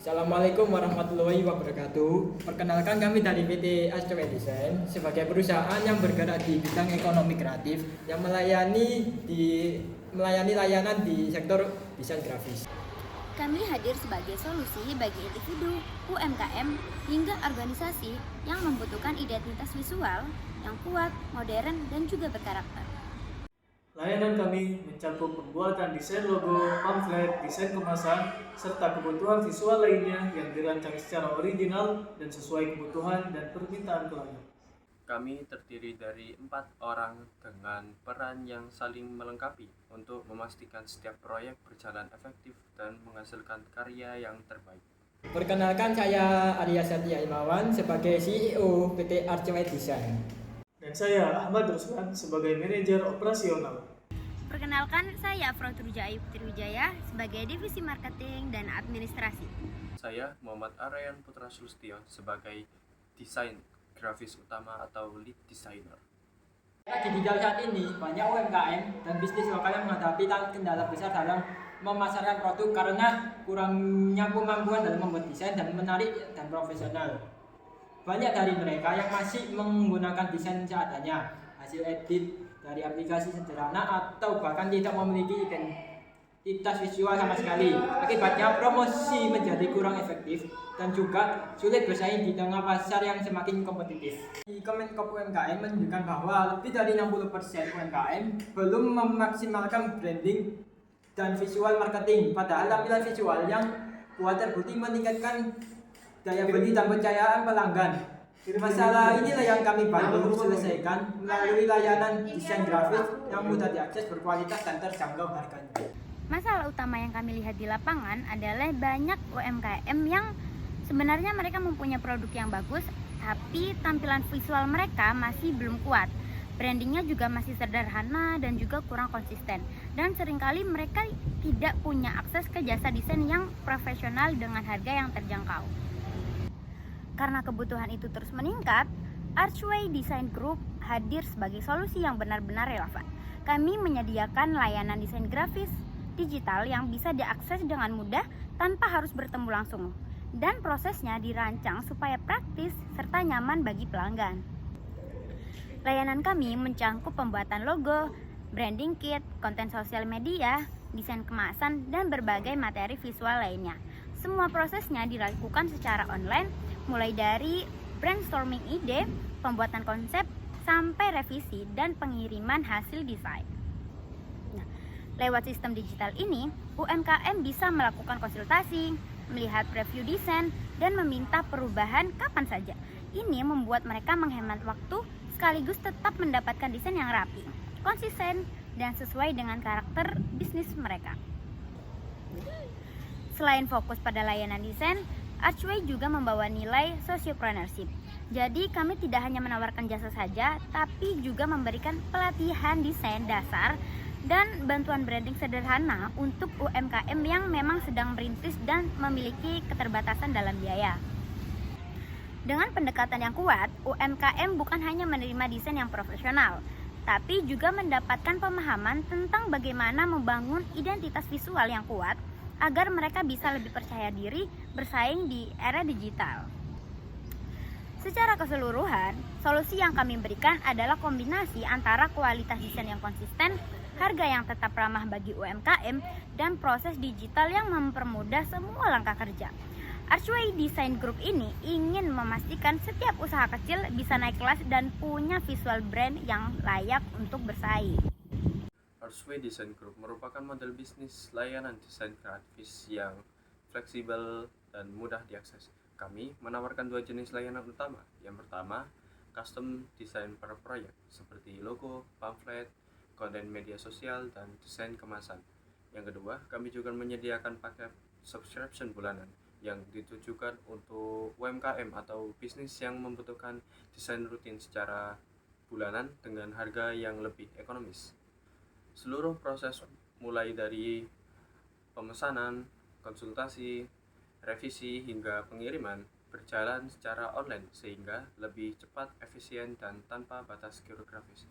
Assalamualaikum warahmatullahi wabarakatuh. Perkenalkan kami dari PT Astro Design sebagai perusahaan yang bergerak di bidang ekonomi kreatif yang melayani layanan di sektor desain grafis. Kami hadir sebagai solusi bagi individu, UMKM, hingga organisasi yang membutuhkan identitas visual yang kuat, modern, dan juga berkarakter. Layanan kami mencakup pembuatan desain logo, pamflet, desain kemasan, serta kebutuhan visual lainnya yang dirancang secara original dan sesuai kebutuhan dan permintaan klien. Kami terdiri dari 4 orang dengan peran yang saling melengkapi untuk memastikan setiap proyek berjalan efektif dan menghasilkan karya yang terbaik. Perkenalkan saya Arya Satya Imawan sebagai CEO PT Astro Design. Dan saya Ahmad Ruslan sebagai manajer operasional. Perkenalkan, saya Afro Turjaya Putri Wijaya sebagai divisi marketing dan administrasi. Saya Muhammad Aryan Putra Sulistyo sebagai desain grafis utama atau lead designer. Era digital saat ini, banyak UMKM dan bisnis lokal yang menghadapi kendala besar dalam memasarkan produk karena kurangnya kemampuan dalam membuat desain dan menarik dan profesional. Banyak dari mereka yang masih menggunakan desain seadanya, hasil edit dari aplikasi sederhana atau bahkan tidak memiliki identitas visual sama sekali. Akibatnya promosi menjadi kurang efektif dan juga sulit bersaing di tengah pasar yang semakin kompetitif. Di Kemenkop UMKM menunjukkan bahwa lebih dari 60% UMKM belum memaksimalkan branding dan visual marketing, padahal tampilan visual yang kuat terbukti meningkatkan daya beli dan kepercayaan pelanggan. Masalah inilah yang kami bantu selesaikan melalui layanan desain grafis yang mudah diakses, berkualitas, dan terjangkau harganya. Masalah utama yang kami lihat di lapangan adalah banyak UMKM yang sebenarnya mereka mempunyai produk yang bagus, tapi tampilan visual mereka masih belum kuat. Brandingnya juga masih sederhana dan juga kurang konsisten. Dan seringkali mereka tidak punya akses ke jasa desain yang profesional dengan harga yang terjangkau. Karena kebutuhan itu terus meningkat, Archway Design Group hadir sebagai solusi yang benar-benar relevan. Kami menyediakan layanan desain grafis digital yang bisa diakses dengan mudah tanpa harus bertemu langsung. Dan prosesnya dirancang supaya praktis serta nyaman bagi pelanggan. Layanan kami mencakup pembuatan logo, branding kit, konten sosial media, desain kemasan, dan berbagai materi visual lainnya. Semua prosesnya dilakukan secara online, mulai dari brainstorming ide, pembuatan konsep, sampai revisi dan pengiriman hasil desain. Nah, lewat sistem digital ini, UMKM bisa melakukan konsultasi, melihat preview desain, dan meminta perubahan kapan saja. Ini membuat mereka menghemat waktu, sekaligus tetap mendapatkan desain yang rapi, konsisten, dan sesuai dengan karakter bisnis mereka. Selain fokus pada layanan desain, Archway juga membawa nilai sociopreneurship. Jadi kami tidak hanya menawarkan jasa saja, tapi juga memberikan pelatihan desain dasar dan bantuan branding sederhana untuk UMKM yang memang sedang merintis dan memiliki keterbatasan dalam biaya. Dengan pendekatan yang kuat, UMKM bukan hanya menerima desain yang profesional, tapi juga mendapatkan pemahaman tentang bagaimana membangun identitas visual yang kuat agar mereka bisa lebih percaya diri bersaing di era digital. Secara keseluruhan, solusi yang kami berikan adalah kombinasi antara kualitas desain yang konsisten, harga yang tetap ramah bagi UMKM, dan proses digital yang mempermudah semua langkah kerja. Archway Design Group ini ingin memastikan setiap usaha kecil bisa naik kelas dan punya visual brand yang layak untuk bersaing. Archway Design Group merupakan model bisnis layanan desain grafis yang fleksibel dan mudah diakses. Kami menawarkan 2 jenis layanan utama. Yang pertama, custom design per proyek seperti logo, pamflet, konten media sosial, dan desain kemasan. Yang kedua, kami juga menyediakan paket subscription bulanan yang ditujukan untuk UMKM atau bisnis yang membutuhkan desain rutin secara bulanan dengan harga yang lebih ekonomis. Seluruh proses mulai dari pemesanan, konsultasi, revisi hingga pengiriman berjalan secara online sehingga lebih cepat, efisien, dan tanpa batas geografis.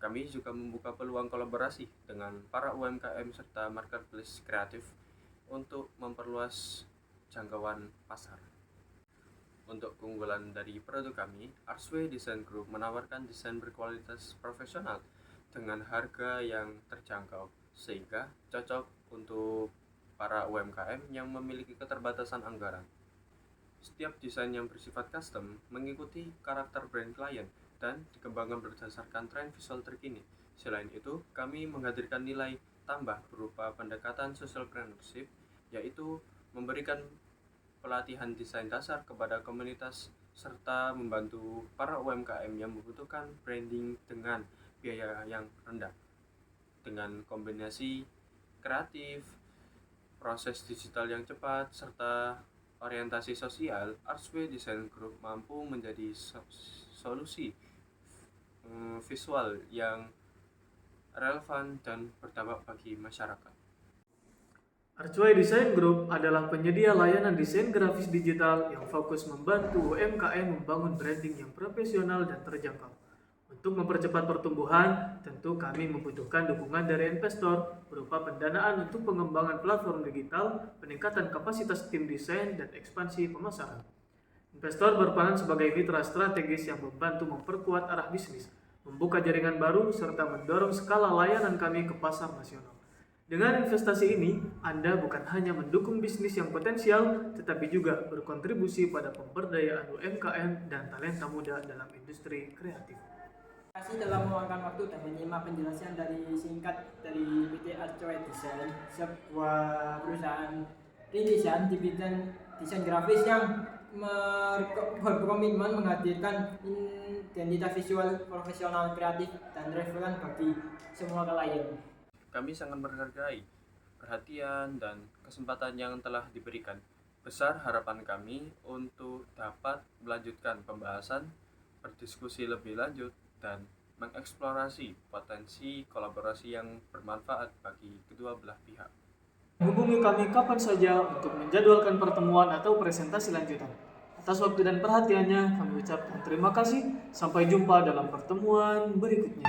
Kami juga membuka peluang kolaborasi dengan para UMKM serta marketplace kreatif untuk memperluas jangkauan pasar. Untuk keunggulan dari produk kami, Artsway Design Group menawarkan desain berkualitas profesional dengan harga yang terjangkau, sehingga cocok untuk para UMKM yang memiliki keterbatasan anggaran. Setiap desain yang bersifat custom mengikuti karakter brand klien dan dikembangkan berdasarkan tren visual terkini. Selain itu, kami menghadirkan nilai tambah berupa pendekatan social entrepreneurship, yaitu memberikan pelatihan desain dasar kepada komunitas serta membantu para UMKM yang membutuhkan branding dengan biaya yang rendah. Dengan kombinasi kreatif, proses digital yang cepat, serta orientasi sosial, Artsway Design Group mampu menjadi solusi visual yang relevan dan berdampak bagi masyarakat. Artsway Design Group adalah penyedia layanan desain grafis digital yang fokus membantu UMKM membangun branding yang profesional dan terjangkau. Untuk mempercepat pertumbuhan, tentu kami membutuhkan dukungan dari investor berupa pendanaan untuk pengembangan platform digital, peningkatan kapasitas tim desain, dan ekspansi pemasaran. Investor berperan sebagai mitra strategis yang membantu memperkuat arah bisnis, membuka jaringan baru, serta mendorong skala layanan kami ke pasar nasional. Dengan investasi ini, Anda bukan hanya mendukung bisnis yang potensial, tetapi juga berkontribusi pada pemberdayaan UMKM dan talenta muda dalam industri kreatif. Terima kasih telah meluangkan waktu dan menyimak penjelasan singkat dari PT Artsway Design, sebuah perusahaan rintisan di bidang desain grafis yang berkomitmen menghadirkan identitas visual profesional, kreatif, dan relevan bagi semua klien. Kami sangat menghargai perhatian dan kesempatan yang telah diberikan. Besar harapan kami untuk dapat melanjutkan pembahasan, berdiskusi lebih lanjut, dan mengeksplorasi potensi kolaborasi yang bermanfaat bagi kedua belah pihak. Hubungi kami kapan saja untuk menjadwalkan pertemuan atau presentasi lanjutan. Atas waktu dan perhatiannya, kami ucapkan terima kasih. Sampai jumpa dalam pertemuan berikutnya.